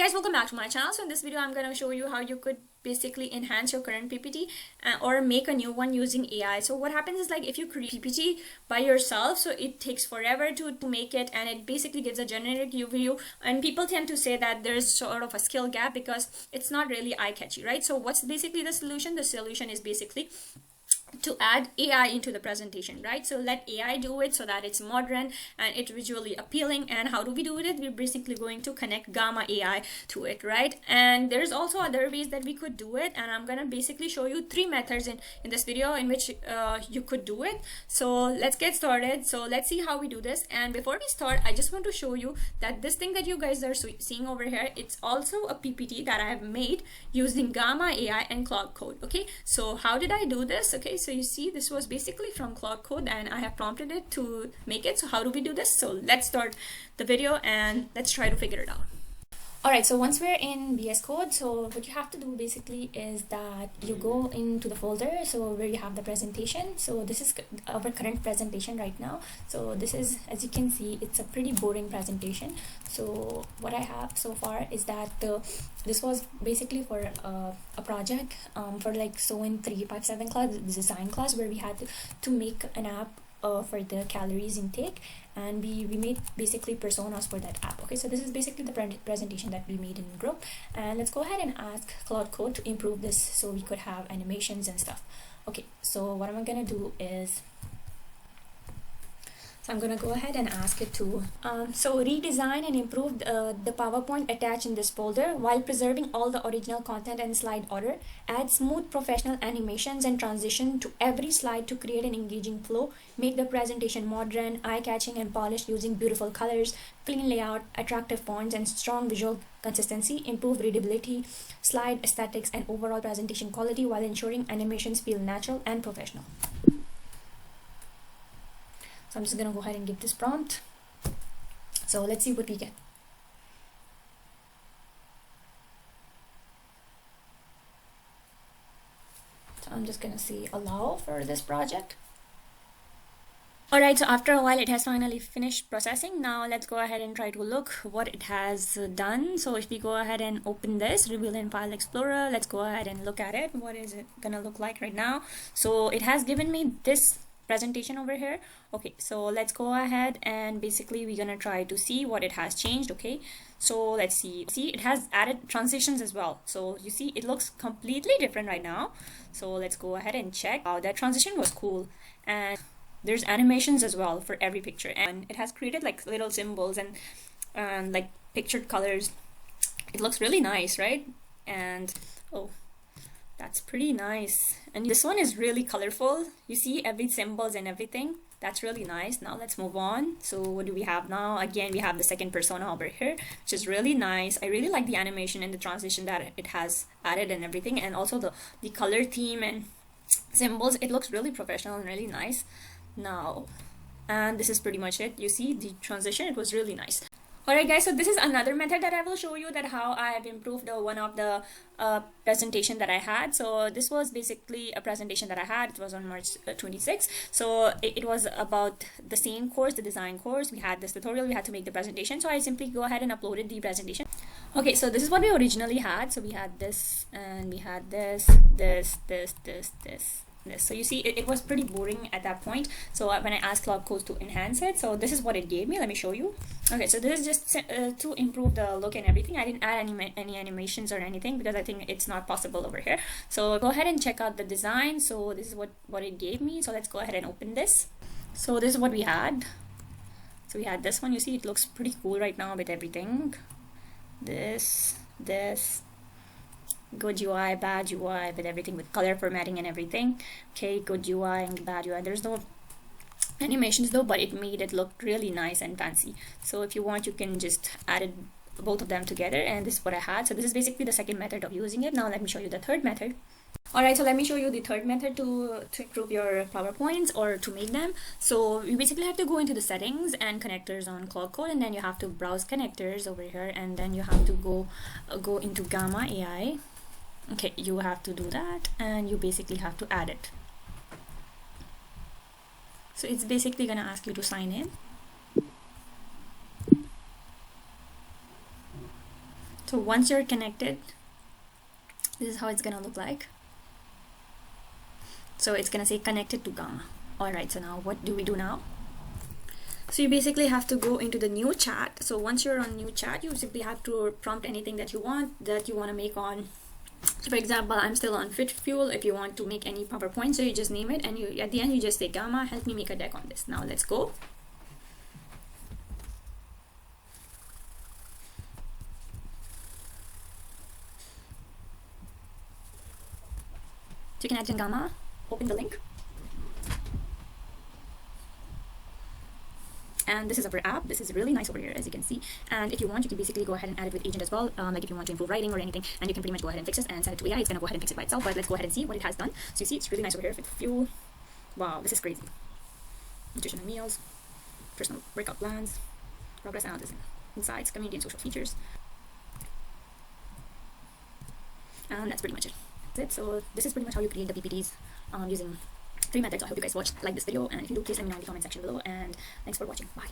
Guys, welcome back to my channel. So in this video I'm going to show you how you could basically enhance your current PPT or make a new one using AI. So what happens is, like, if you create PPT by yourself, so it takes forever to make it, and it basically gives a generic view, and people tend to say that there's sort of a skill gap because it's not really eye-catchy, right? So what's basically the solution? The solution is basically to add AI into the presentation, right? So let AI do it so that it's modern and it's visually appealing. And how do we do it? We're basically going to connect Gamma AI to it, right? And there's also other ways that we could do it, and I'm gonna basically show you 3 methods in this video in which you could do it. So let's get started. So let's see how we do this. And before we start, I just want to show you that this thing that you guys are seeing over here, it's also a PPT that I have made using Gamma AI and Claude Code. Okay, so how did I do this? Okay, so you see, this was basically from Claude Code and I have prompted it to make it. So how do we do this? So let's start the video and let's try to figure it out. Alright, so once we're in VS Code, so what you have to do basically is that you go into the folder, so where you have the presentation. So this is our current presentation right now. So this is, as you can see, it's a pretty boring presentation. So what I have so far is that this was basically for a project for like in 357 class, the design class, where we had to make an app for the calories intake, and we made basically personas for that app. Okay, so this is basically the presentation that we made in group, and let's go ahead and ask Claude Code to improve this so we could have animations and stuff. Okay, so what I'm gonna do is, I'm gonna go ahead and ask it to redesign and improve the PowerPoint attached in this folder while preserving all the original content and slide order. Add smooth professional animations and transition to every slide to create an engaging flow. Make the presentation modern, eye-catching, and polished using beautiful colors, clean layout, attractive fonts, and strong visual consistency. Improve readability, slide aesthetics, and overall presentation quality while ensuring animations feel natural and professional. So I'm just gonna go ahead and give this prompt. So let's see what we get. So I'm just gonna say allow for this project. Alright, so after a while it has finally finished processing. Now let's go ahead and try to look what it has done. So if we go ahead and open this, reveal in File Explorer, let's go ahead and look at it. What is it gonna look like right now? So it has given me this presentation over here. Okay, so let's go ahead and basically we're gonna try to see what it has changed. Okay, so let's see it has added transitions as well. So you see it looks completely different right now. So let's go ahead and check. Oh, that transition was cool, and there's animations as well for every picture, and it has created like little symbols and like pictured colors. It looks really nice, right? And oh, that's pretty nice. And this one is really colorful. You see every symbols and everything. That's really nice. Now let's move on. So what do we have now? Again, we have the second persona over here, which is really nice. I really like the animation and the transition that it has added and everything, and also the color theme and symbols. It looks really professional and really nice now. And this is pretty much it. You see the transition, it was really nice. Alright guys, so this is another method that I will show you, that how I have improved one of the presentation that I had. So this was basically a presentation that I had. It was on March 26th. So it was about the same course, the design course. We had this tutorial, we had to make the presentation. So I simply go ahead and uploaded the presentation. Okay, so this is what we originally had. So we had this, and we had this. So you see it was pretty boring at that point. So when I asked Claude Code to enhance it, so this is what it gave me. Let me show you. Okay, so this is just to improve the look and everything. I didn't add any animations or anything because I think it's not possible over here. So go ahead and check out the design. So this is what it gave me. So let's go ahead and open this. So this is what we had. So we had this one. You see it looks pretty cool right now with everything. This good UI, bad UI, with everything, with color formatting and everything. Okay, good UI and bad UI. There's no animations though, but it made it look really nice and fancy. So if you want, you can just add both of them together, and this is what I had. So this is basically the second method of using it. Now let me show you the third method. Alright, so let me show you the third method to improve your PowerPoints or to make them. So you basically have to go into the settings and connectors on Claude Code, and then you have to browse connectors over here, and then you have to go into Gamma AI. Okay, you have to do that, and you basically have to add it. So it's basically gonna ask you to sign in. So once you're connected, this is how it's gonna look like. So it's gonna say connected to Gamma. All right, so now what do we do now? So you basically have to go into the new chat. So once you're on new chat, you simply have to prompt anything that you want to make on. So for example, I'm still on Fit Fuel. If you want to make any PowerPoint, so you just name it, and you at the end you just say Gamma, help me make a deck on this. Now let's go. So you can add in Gamma, open the link. And this is our app. This is really nice over here, as you can see. And if you want, you can basically go ahead and add it with agent as well. Like if you want to improve writing or anything, and you can pretty much go ahead and fix it and send it to AI. It's gonna go ahead and fix it by itself. But let's go ahead and see what it has done. So you see, it's really nice over here. Fit Fuel. Wow, this is crazy. Nutrition and meals, personal workout plans, progress analysis, insights, community and social features. And that's pretty much it. That's it. So this is pretty much how you create the PPTs using 3 methods. I hope you guys like this video, and if you do, please let me know in the comment section below, and thanks for watching. Bye.